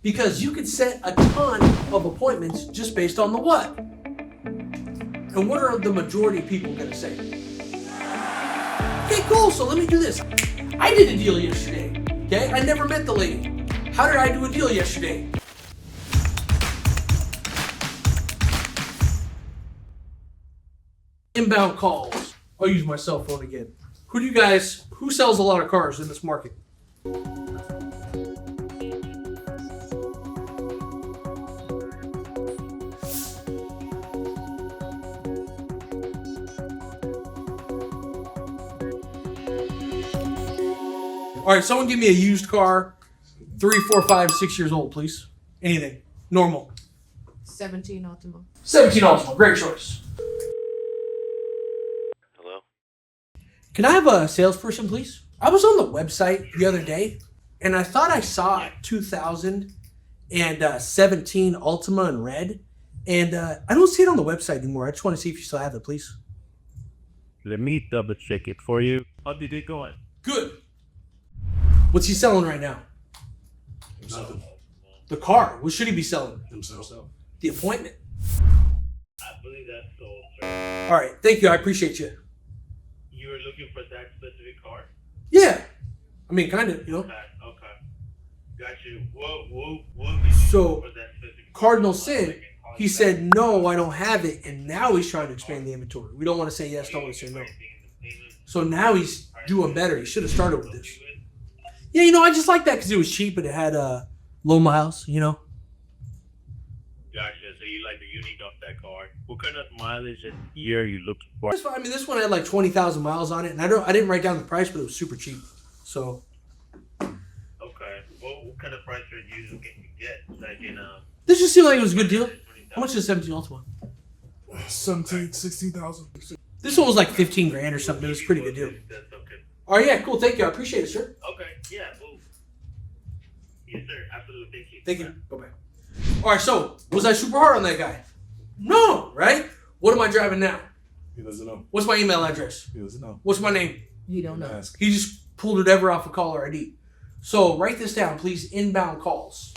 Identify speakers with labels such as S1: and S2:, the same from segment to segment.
S1: Because you could set a ton of appointments just based on the what. And what are the majority of people going to say? Okay, cool, so let me do this. I did a deal yesterday, okay? I never met the lady. How did I do a deal yesterday? Inbound calls. I'll use my cell phone again. Who sells a lot of cars in this market? All right, someone give me a used car, 3, 4, 5, 6 years old, please. Anything. Normal.
S2: 17 Ultima.
S1: 17 Ultima. Great choice.
S3: Hello?
S1: Can I have a salesperson, please? I was on the website the other day, and I thought I saw 2017 Ultima in red, and I don't see it on the website anymore. I just want to see if you still have it, please.
S4: Let me double check it for you. How did it go?
S1: Good. What's he selling right now?
S5: Nothing.
S1: The car. What should he be selling?
S5: Himself.
S1: The appointment.
S4: I believe that's sold, sir.
S1: All right. Thank you. I appreciate you.
S4: You were looking for that specific car?
S1: Yeah. I mean, kind of, you know.
S4: Okay. Got you. What did you
S1: So,
S4: for that specific
S1: Cardinal
S4: car?
S1: Sin, he said, no, I don't have it. And now he's trying to expand the inventory. We don't want to say yes, don't want to say no. So now he's doing better. He should have started with this. Yeah, you know, I just like that because it was cheap and it had low miles, you know.
S4: Gotcha. So you like the unique of that car. What kind of mileage and year you looking for?
S1: I mean, this one had like 20,000 miles on it, and I didn't write down the price, but it was super cheap. So.
S4: Okay. What kind of price range you can get? Like in
S1: This just seemed like it was a good deal. How much is 17 Ultima?
S5: 16,000.
S1: This one was like 15 grand or something. It was a pretty good deal.
S4: That's okay.
S1: All right, yeah, cool. Thank you. I appreciate it, sir.
S4: Okay. Yeah. Well, yes, sir. Absolutely. Thank you.
S1: Thank you. Bye-bye. All right, so was I super hard on that guy? No, right? What am I driving now?
S5: He doesn't know.
S1: What's my email address?
S5: He doesn't know.
S1: What's my name?
S2: You don't know.
S5: Ask.
S1: He just pulled it ever off a caller ID. So write this down, please. Inbound calls.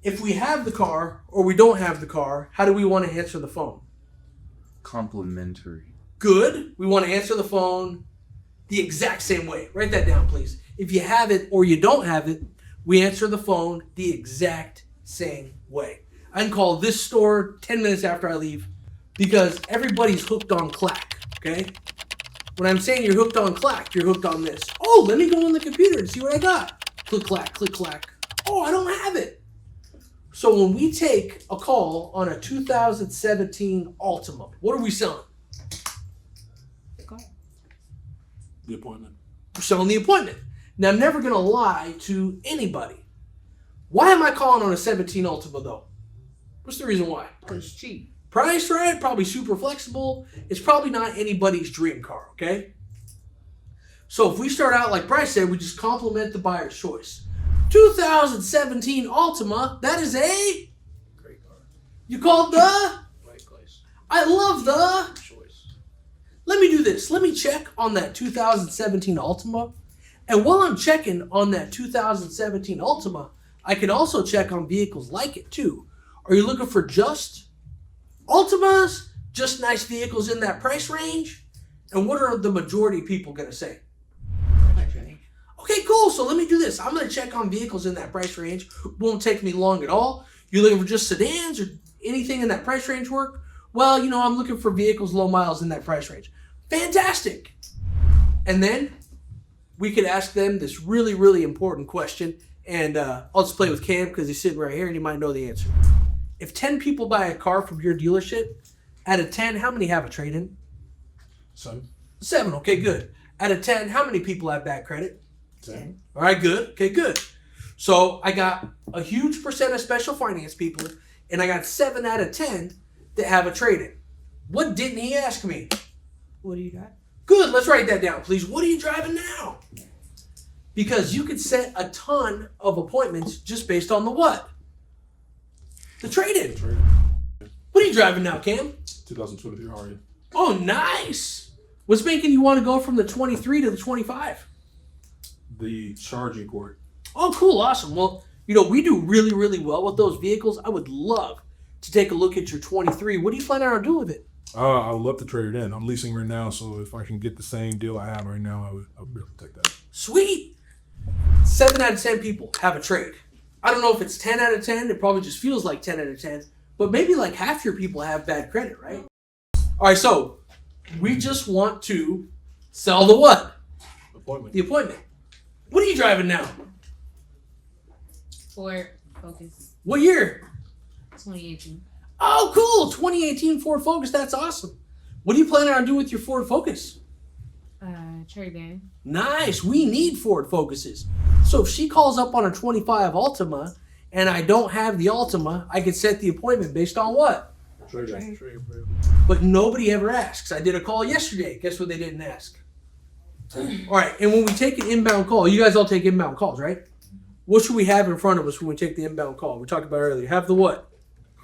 S1: If we have the car or we don't have the car, how do we want to answer the phone?
S6: Complimentary.
S1: Good. We want to answer the phone the exact same way. Write that down, please. If you have it or you don't have it, we answer the phone the exact same way. I can call this store 10 minutes after I leave because everybody's hooked on clack, okay? When I'm saying you're hooked on clack, you're hooked on this. Oh, let me go on the computer and see what I got. Click, clack, click, clack. Oh, I don't have it. So when we take a call on a 2017 Altima, what are we selling?
S5: The appointment.
S1: We're selling the appointment. Now, I'm never going to lie to anybody. Why am I calling on a 17 Altima, though? What's the reason why?
S2: Because it's cheap.
S1: Price, right? Probably super flexible. It's probably not anybody's dream car, okay? So if we start out like Bryce said, we just compliment the buyer's choice. 2017 Altima, that is a...
S5: Great car.
S1: You called the...
S5: Right place.
S1: I love the...
S5: Choice.
S1: Let me do this. Let me check on that 2017 Altima. And while I'm checking on that 2017 Altima, I can also check on vehicles like it too. Are you looking for just Altimas? Just nice vehicles in that price range? And what are the majority of people going to say? Okay, cool. So let me do this. I'm going to check on vehicles in that price range. Won't take me long at all. You're looking for just sedans or anything in that price range work? Well, you know, I'm looking for vehicles low miles in that price range. Fantastic. And then we could ask them this really, really important question. And I'll just play with Cam because he's sitting right here and he might know the answer. If 10 people buy a car from your dealership, out of 10, how many have a trade-in?
S5: 7.
S1: 7. Okay, good. Out of 10, how many people have bad credit?
S5: 10.
S1: All right, good. Okay, good. So I got a huge percent of special finance people, and I got 7 out of 10 that have a trade-in. What didn't he ask me?
S2: What do you got?
S1: Good. Let's write that down, please. What are you driving now? Because you could set a ton of appointments just based on the what? The trade-in. What are you driving now, Cam?
S5: 2023 Harley.
S1: Oh, nice. What's making you want to go from the 23 to the 25?
S5: The charging cord.
S1: Oh, cool. Awesome. Well, You know, we do really, really well with those vehicles. I would love to take a look at your 23. What do you plan on doing with it?
S5: I would love to trade it in. I'm leasing right now, so if I can get the same deal I have right now, I would be able to take that.
S1: Sweet. 7 out of 10 people have a trade. I don't know if it's 10 out of 10. It probably just feels like 10 out of 10. But maybe like half your people have bad credit, right? All right, so we just want to sell the what?
S5: Appointment.
S1: The appointment. What are you driving now?
S2: Ford Focus.
S1: What year?
S2: 2018.
S1: Oh, cool. 2018 Ford Focus. That's awesome. What are you planning on doing with your Ford Focus?
S2: Trade in.
S1: Nice. We need Ford Focuses. So if she calls up on a 25 Altima and I don't have the Altima, I could set the appointment based on what?
S5: Trade in.
S1: But nobody ever asks. I did a call yesterday. Guess what they didn't ask? All right. And when we take an inbound call, you guys all take inbound calls, right? What should we have in front of us when we take the inbound call? We talked about earlier. Have the what?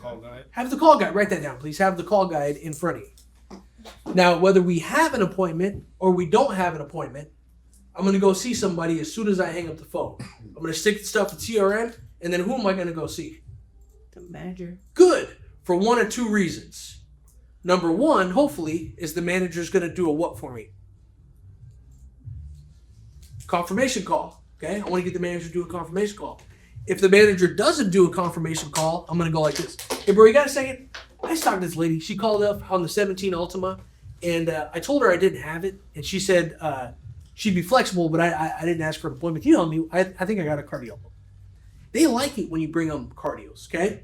S4: Call guide.
S1: Have the call guide. Write that down, please. Have the call guide in front of you. Now, whether we have an appointment or we don't have an appointment, I'm going to go see somebody as soon as I hang up the phone. I'm going to stick the stuff in CRM, and then who am I going to go see?
S2: The manager.
S1: Good, for one of two reasons. Number one, hopefully, is the manager's going to do a what for me? Confirmation call. Okay, I want to get the manager to do a confirmation call. If the manager doesn't do a confirmation call, I'm going to go like this. Hey, bro, you got a second? I just talked to this lady. She called up on the 17 Altima, and I told her I didn't have it, and she said she'd be flexible, but I didn't ask for an appointment. You know me, I think I got a cardio. They like it when you bring them cardios, okay?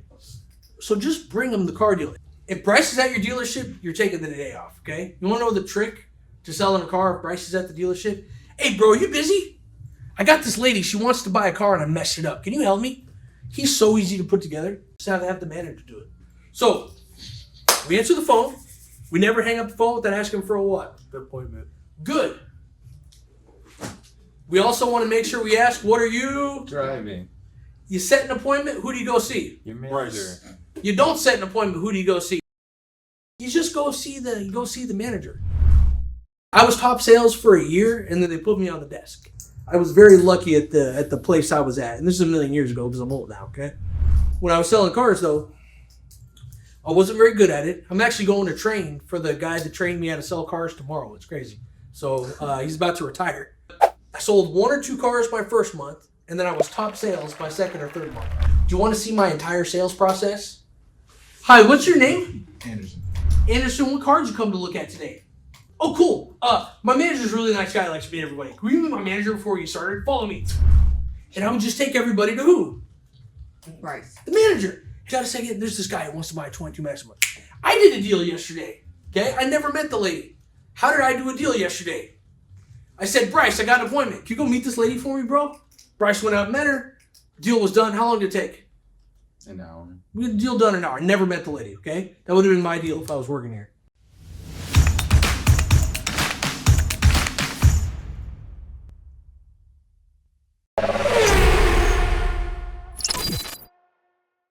S1: So just bring them the cardio. If Bryce is at your dealership, you're taking the day off, okay? You want to know the trick to selling a car if Bryce is at the dealership? Hey, bro, you busy? I got this lady. She wants to buy a car, and I messed it up. Can you help me? He's so easy to put together. Just have the manager do it. So we answer the phone. We never hang up the phone without asking for a what?
S5: The appointment.
S1: Good. We also want to make sure we ask, what are you?
S3: Driving.
S1: You set an appointment, who do you go see?
S3: Your manager.
S1: You don't set an appointment, who do you go see? You just go see the manager. I was top sales for a year, and then they put me on the desk. I was very lucky at the place I was at, and this is a million years ago because I'm old now, okay? When I was selling cars, though, I wasn't very good at it. I'm actually going to train for the guy that trained me how to sell cars tomorrow. It's crazy. So he's about to retire. I sold 1 or 2 cars my first month, and then I was top sales my second or third month. Do you want to see my entire sales process? Hi, what's your name?
S3: Anderson.
S1: Anderson, what car did you come to look at today? Oh, cool. My manager's a really nice guy. Likes to meet everybody. Can you meet my manager before you started? Follow me. And I would just take everybody to who?
S2: Bryce.
S1: The manager. Got a second? There's this guy who wants to buy a 22 Maxima. I did a deal yesterday. Okay? I never met the lady. How did I do a deal yesterday? I said, Bryce, I got an appointment. Can you go meet this lady for me, bro? Bryce went out and met her. Deal was done. How long did it take?
S3: An hour.
S1: We had the deal done in an hour. Never met the lady, okay? That would have been my deal if I was working here.